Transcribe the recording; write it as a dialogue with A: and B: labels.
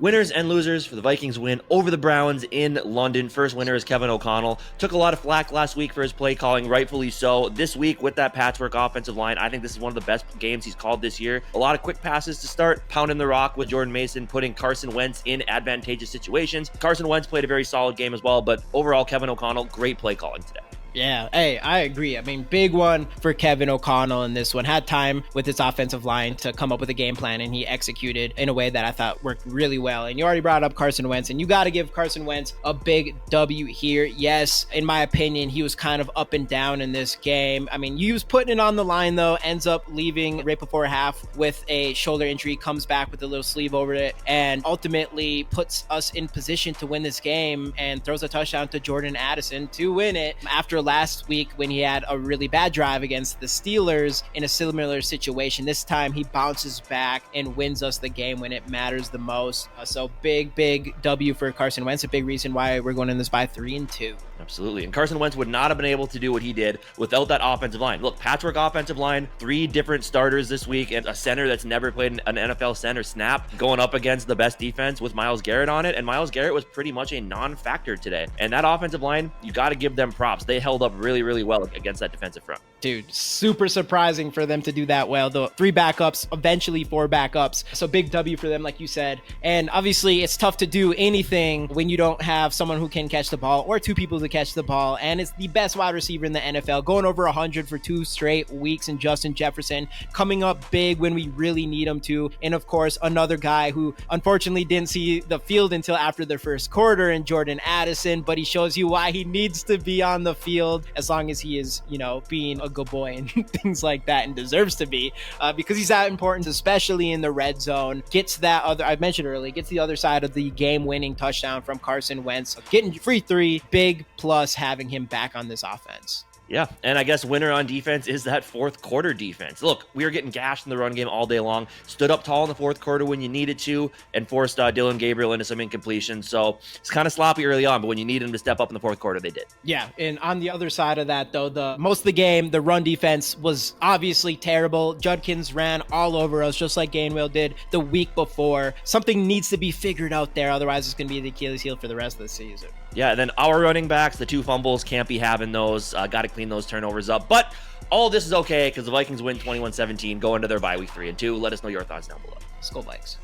A: Winners and losers for the Vikings win over the Browns in London. First winner is Kevin O'Connell. Took a lot of flack last week for his play calling, rightfully so. This week with that patchwork offensive line, I think this is one of the best games he's called this year. A lot of quick passes to start, pounding the rock with Jordan Mason, putting Carson Wentz in advantageous situations. Carson Wentz played a very solid game as well, but overall, Kevin O'Connell, great play calling today.
B: Yeah, hey, I agree. I mean, big one for Kevin O'Connell in this one. Had time with his offensive line to come up with a game plan, and he executed in a way that I thought worked really well. And you already brought up Carson Wentz, and you got to give Carson Wentz a big W here. Yes, in my opinion, he was kind of up and down in this game. I mean, he was putting it on the line, though, ends up leaving right before half with a shoulder injury, comes back with a little sleeve over it, and ultimately puts us in position to win this game and throws a touchdown to Jordan Addison to win it after last week when he had a really bad drive against the Steelers in a similar situation. This time he bounces back and wins us the game when it matters the most. So big W for Carson Wentz. A big reason why we're going in this by 3-2.
A: Absolutely. And Carson Wentz would not have been able to do what he did without that offensive line. Look, patchwork offensive line, 3 different starters this week, and a center that's never played an NFL center snap going up against the best defense with Myles Garrett on it. And Myles Garrett was pretty much a non-factor today. And that offensive line, you got to give them props. They held up really well against that defensive front.
B: Dude, super surprising for them to do that well. The 3 backups, eventually 4 backups. So big W for them, like you said. And obviously, it's tough to do anything when you don't have someone who can catch the ball or 2 people to catch the ball. And it's the best wide receiver in the NFL, going over 100 for 2 straight weeks. And Justin Jefferson coming up big when we really need him to. And of course, another guy who unfortunately didn't see the field until after the first quarter, and Jordan Addison. But he shows you why he needs to be on the field as long as he is, being a good boy and things like that, and deserves to be, because he's that important, especially in the red zone. Gets that other, I mentioned earlier, gets the other side of the game-winning touchdown from Carson Wentz. Getting free 3, big plus having him back on this offense.
A: Yeah, and I guess winner on defense is that fourth quarter defense. Look, we were getting gashed in the run game all day long. Stood up tall in the fourth quarter when you needed to, and forced Dylan Gabriel into some incompletions. So it's kind of sloppy early on, but when you need him to step up in the fourth quarter, they did.
B: Yeah, and on the other side of that, though, the most of the game, the run defense was obviously terrible. Judkins ran all over us, just like Gainwell did the week before. Something needs to be figured out there, otherwise it's going to be the Achilles heel for the rest of the season.
A: Yeah, and then our running backs, the 2 fumbles, can't be having those. Got to clean those turnovers up. But all of this is okay because the Vikings win 21-17, go into their bye week 3-2. Let us know your thoughts down below.
B: Skull Vikes.